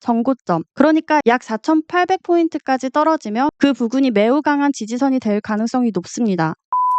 전고점, 그러니까 약 4,800포인트까지 떨어지며 그 부근이 매우 강한 지지선이 될 가능성이 높습니다.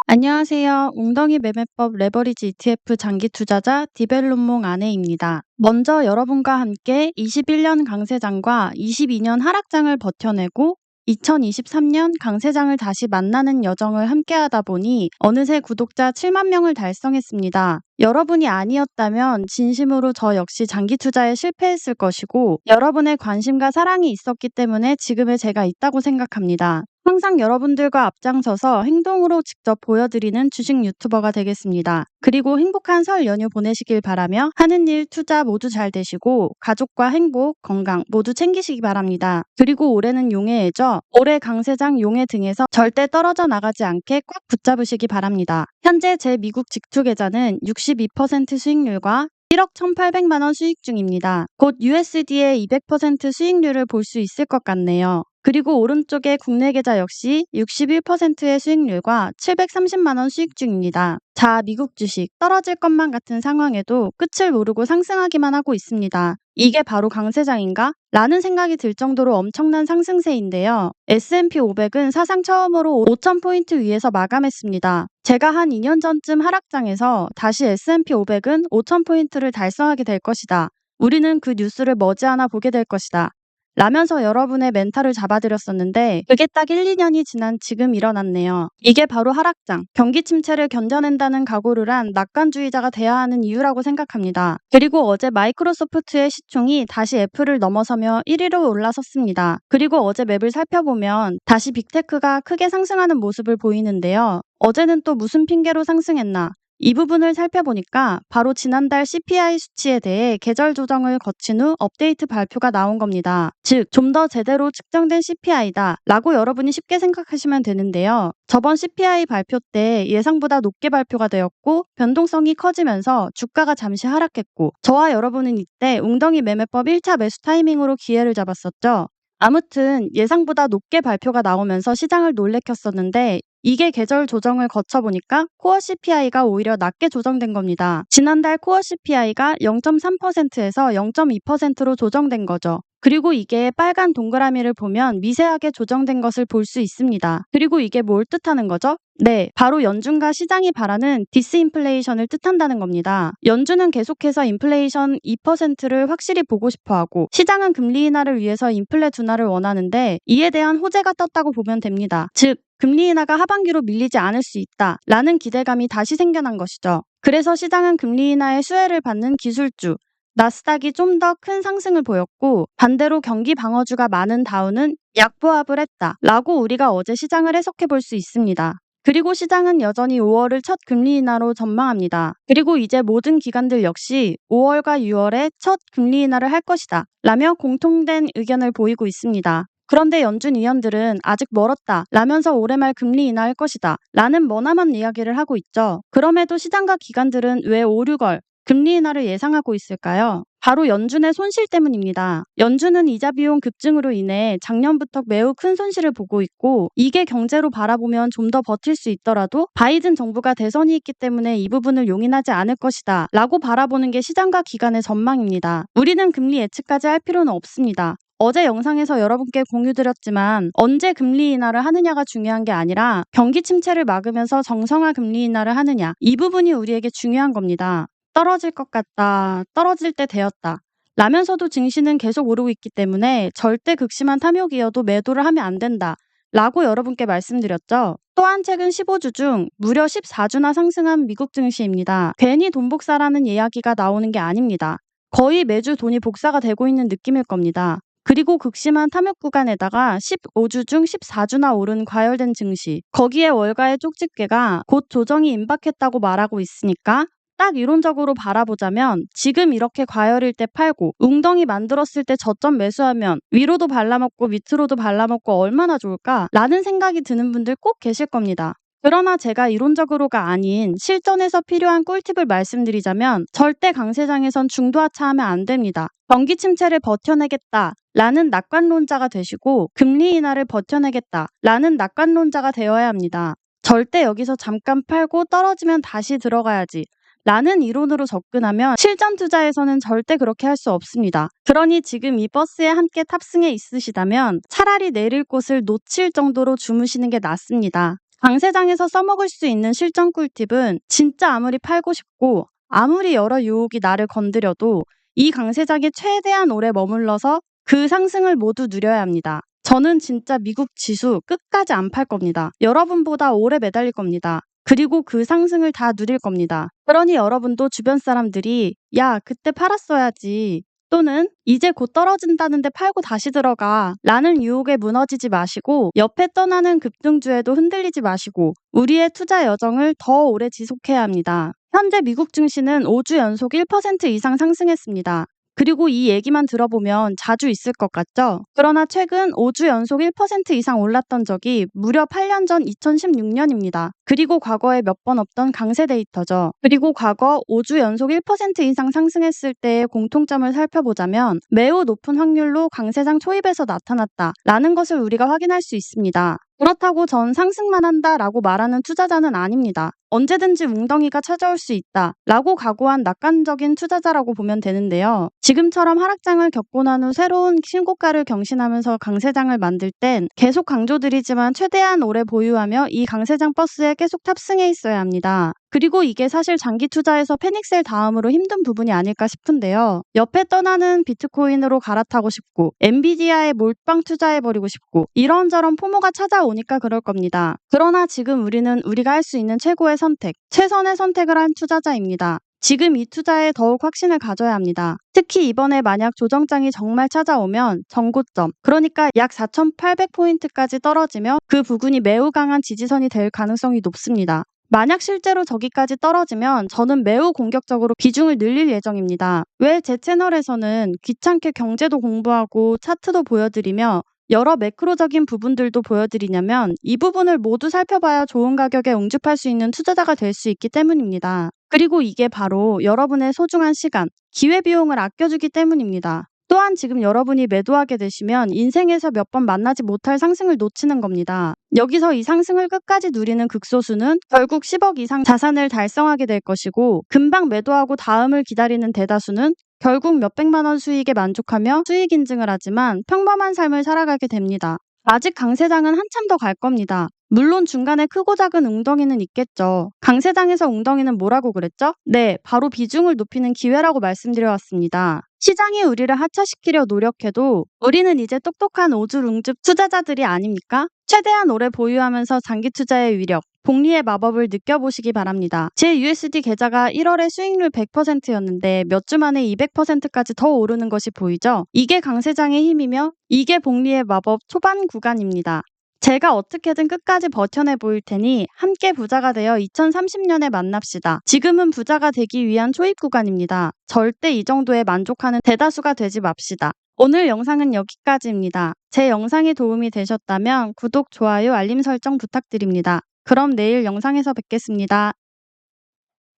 안녕하세요. 웅덩이 매매법 레버리지 ETF 장기 투자자 디벨론몽 아내입니다. 먼저 여러분과 함께 21년 강세장과 22년 하락장을 버텨내고 2023년 강세장을 다시 만나는 여정을 함께하다 보니 어느새 구독자 7만 명을 달성했습니다. 여러분이 아니었다면 진심으로 저 역시 장기 투자에 실패했을 것이고 여러분의 관심과 사랑이 있었기 때문에 지금의 제가 있다고 생각합니다. 항상 여러분들과 앞장서서 행동으로 직접 보여드리는 주식 유튜버가 되겠습니다. 그리고 행복한 설 연휴 보내시길 바라며 하는 일, 투자 모두 잘 되시고 가족과 행복, 건강 모두 챙기시기 바랍니다. 그리고 올해는 용의 해죠. 올해 강세장 용의 등에서 절대 떨어져 나가지 않게 꽉 붙잡으시기 바랍니다. 현재 제 미국 직투 계좌는 62% 수익률과 1억 1,800만 원 수익 중입니다. 곧 USD의 200% 수익률을 볼 수 있을 것 같네요. 그리고 오른쪽의 국내 계좌 역시 61%의 수익률과 730만 원 수익 중입니다. 자, 미국 주식 떨어질 것만 같은 상황에도 끝을 모르고 상승하기만 하고 있습니다. 이게 바로 강세장인가? 라는 생각이 들 정도로 엄청난 상승세인데요. S&P 500은 사상 처음으로 5,000포인트 위에서 마감했습니다. 제가 한 2년 전쯤 하락장에서 다시 S&P 500은 5,000포인트를 달성하게 될 것이다. 우리는 그 뉴스를 머지않아 보게 될 것이다. 라면서 여러분의 멘탈을 잡아드렸었는데 그게 딱 1, 2년이 지난 지금 일어났네요. 이게 바로 하락장, 경기 침체를 견뎌낸다는 각오를 한 낙관주의자가 돼야 하는 이유라고 생각합니다. 그리고 어제 마이크로소프트의 시총이 다시 애플을 넘어서며 1위로 올라섰습니다. 그리고 어제 맵을 살펴보면 다시 빅테크가 크게 상승하는 모습을 보이는데요. 어제는 또 무슨 핑계로 상승했나? 이 부분을 살펴보니까 바로 지난달 CPI 수치에 대해 계절 조정을 거친 후 업데이트 발표가 나온 겁니다. 즉, 좀 더 제대로 측정된 CPI다 라고 여러분이 쉽게 생각하시면 되는데요. 저번 CPI 발표 때 예상보다 높게 발표가 되었고 변동성이 커지면서 주가가 잠시 하락했고 저와 여러분은 이때 웅덩이 매매법 1차 매수 타이밍으로 기회를 잡았었죠. 아무튼 예상보다 높게 발표가 나오면서 시장을 놀래켰었는데 이게 계절 조정을 거쳐보니까 코어 CPI가 오히려 낮게 조정된 겁니다. 지난달 코어 CPI가 0.3%에서 0.2%로 조정된 거죠. 그리고 이게 빨간 동그라미를 보면 미세하게 조정된 것을 볼 수 있습니다. 그리고 이게 뭘 뜻하는 거죠? 네, 바로 연준과 시장이 바라는 디스인플레이션을 뜻한다는 겁니다. 연준은 계속해서 인플레이션 2%를 확실히 보고 싶어하고 시장은 금리 인하를 위해서 인플레 둔화를 원하는데 이에 대한 호재가 떴다고 보면 됩니다. 즉, 금리 인하가 하반기로 밀리지 않을 수 있다라는 기대감이 다시 생겨난 것이죠. 그래서 시장은 금리 인하의 수혜를 받는 기술주, 나스닥이 좀 더 큰 상승을 보였고 반대로 경기 방어주가 많은 다우는 약보합을 했다라고 우리가 어제 시장을 해석해 볼 수 있습니다. 그리고 시장은 여전히 5월을 첫 금리 인하로 전망합니다. 그리고 이제 모든 기관들 역시 5월과 6월에 첫 금리 인하를 할 것이다 라며 공통된 의견을 보이고 있습니다. 그런데 연준 위원들은 아직 멀었다 라면서 올해 말 금리 인하할 것이다 라는 머나먼 이야기를 하고 있죠. 그럼에도 시장과 기관들은 왜 5, 6월 금리 인하를 예상하고 있을까요? 바로 연준의 손실 때문입니다. 연준은 이자 비용 급증으로 인해 작년부터 매우 큰 손실을 보고 있고 이게 경제로 바라보면 좀 더 버틸 수 있더라도 바이든 정부가 대선이 있기 때문에 이 부분을 용인하지 않을 것이다 라고 바라보는 게 시장과 기관의 전망입니다. 우리는 금리 예측까지 할 필요는 없습니다. 어제 영상에서 여러분께 공유드렸지만 언제 금리 인하를 하느냐가 중요한 게 아니라 경기 침체를 막으면서 정상화 금리 인하를 하느냐 이 부분이 우리에게 중요한 겁니다. 떨어질 것 같다, 떨어질 때 되었다 라면서도 증시는 계속 오르고 있기 때문에 절대 극심한 탐욕이어도 매도를 하면 안 된다 라고 여러분께 말씀드렸죠. 또한 최근 15주 중 무려 14주나 상승한 미국 증시입니다. 괜히 돈 복사라는 이야기가 나오는 게 아닙니다. 거의 매주 돈이 복사가 되고 있는 느낌일 겁니다. 그리고 극심한 탐욕 구간에다가 15주 중 14주나 오른 과열된 증시, 거기에 월가의 쪽집게가 곧 조정이 임박했다고 말하고 있으니까 딱 이론적으로 바라보자면 지금 이렇게 과열일 때 팔고 웅덩이 만들었을 때 저점 매수하면 위로도 발라먹고 밑으로도 발라먹고 얼마나 좋을까? 라는 생각이 드는 분들 꼭 계실 겁니다. 그러나 제가 이론적으로가 아닌 실전에서 필요한 꿀팁을 말씀드리자면 절대 강세장에선 중도하차하면 안 됩니다. 경기 침체를 버텨내겠다 라는 낙관론자가 되시고 금리 인하를 버텨내겠다 라는 낙관론자가 되어야 합니다. 절대 여기서 잠깐 팔고 떨어지면 다시 들어가야지 라는 이론으로 접근하면 실전 투자에서는 절대 그렇게 할 수 없습니다. 그러니 지금 이 버스에 함께 탑승해 있으시다면 차라리 내릴 곳을 놓칠 정도로 주무시는 게 낫습니다. 강세장에서 써먹을 수 있는 실전 꿀팁은 진짜 아무리 팔고 싶고 아무리 여러 유혹이 나를 건드려도 이 강세장에 최대한 오래 머물러서 그 상승을 모두 누려야 합니다. 저는 진짜 미국 지수 끝까지 안 팔 겁니다. 여러분보다 오래 매달릴 겁니다. 그리고 그 상승을 다 누릴 겁니다. 그러니 여러분도 주변 사람들이 야, 그때 팔았어야지. 또는 이제 곧 떨어진다는데 팔고 다시 들어가 라는 유혹에 무너지지 마시고 옆에 떠나는 급등주에도 흔들리지 마시고 우리의 투자 여정을 더 오래 지속해야 합니다. 현재 미국 증시는 5주 연속 1% 이상 상승했습니다. 그리고 이 얘기만 들어보면 자주 있을 것 같죠? 그러나 최근 5주 연속 1% 이상 올랐던 적이 무려 8년 전 2016년입니다. 그리고 과거에 몇 번 없던 강세 데이터죠. 그리고 과거 5주 연속 1% 이상 상승했을 때의 공통점을 살펴보자면 매우 높은 확률로 강세장 초입에서 나타났다라는 것을 우리가 확인할 수 있습니다. 그렇다고 전 상승만 한다라고 말하는 투자자는 아닙니다. 언제든지 웅덩이가 찾아올 수 있다라고 각오한 낙관적인 투자자라고 보면 되는데요. 지금처럼 하락장을 겪고 난 후 새로운 신고가를 경신하면서 강세장을 만들 땐 계속 강조드리지만 최대한 오래 보유하며 이 강세장 버스에 계속 탑승해 있어야 합니다. 그리고 이게 사실 장기 투자에서 패닉셀 다음으로 힘든 부분이 아닐까 싶은데요. 옆에 떠나는 비트코인으로 갈아타고 싶고 엔비디아에 몰빵 투자해버리고 싶고 이런저런 포모가 찾아오니까 그럴 겁니다. 그러나 지금 우리는 우리가 할 수 있는 최고의 선택, 최선의 선택을 한 투자자입니다. 지금 이 투자에 더욱 확신을 가져야 합니다. 특히 이번에 만약 조정장이 정말 찾아오면 전고점, 그러니까 약 4,800포인트까지 떨어지며 그 부근이 매우 강한 지지선이 될 가능성이 높습니다. 만약 실제로 저기까지 떨어지면 저는 매우 공격적으로 비중을 늘릴 예정입니다. 왜 제 채널에서는 귀찮게 경제도 공부하고 차트도 보여드리며 여러 매크로적인 부분들도 보여드리냐면 이 부분을 모두 살펴봐야 좋은 가격에 옹집할 수 있는 투자자가 될 수 있기 때문입니다. 그리고 이게 바로 여러분의 소중한 시간, 기회비용을 아껴주기 때문입니다. 또한 지금 여러분이 매도하게 되시면 인생에서 몇 번 만나지 못할 상승을 놓치는 겁니다. 여기서 이 상승을 끝까지 누리는 극소수는 결국 10억 이상 자산을 달성하게 될 것이고 금방 매도하고 다음을 기다리는 대다수는 결국 몇백만 원 수익에 만족하며 수익 인증을 하지만 평범한 삶을 살아가게 됩니다. 아직 강세장은 한참 더 갈 겁니다. 물론 중간에 크고 작은 웅덩이는 있겠죠. 강세장에서 웅덩이는 뭐라고 그랬죠? 네, 바로 비중을 높이는 기회라고 말씀드려왔습니다. 시장이 우리를 하차시키려 노력해도 우리는 이제 똑똑한 오주룽즙 투자자들이 아닙니까? 최대한 오래 보유하면서 장기 투자의 위력, 복리의 마법을 느껴보시기 바랍니다. 제 USD 계좌가 1월에 수익률 100%였는데 몇 주 만에 200%까지 더 오르는 것이 보이죠? 이게 강세장의 힘이며 이게 복리의 마법 초반 구간입니다. 제가 어떻게든 끝까지 버텨내 보일 테니 함께 부자가 되어 2030년에 만납시다. 지금은 부자가 되기 위한 초입 구간입니다. 절대 이 정도에 만족하는 대다수가 되지 맙시다. 오늘 영상은 여기까지입니다. 제 영상이 도움이 되셨다면 구독, 좋아요, 알림 설정 부탁드립니다. 그럼 내일 영상에서 뵙겠습니다.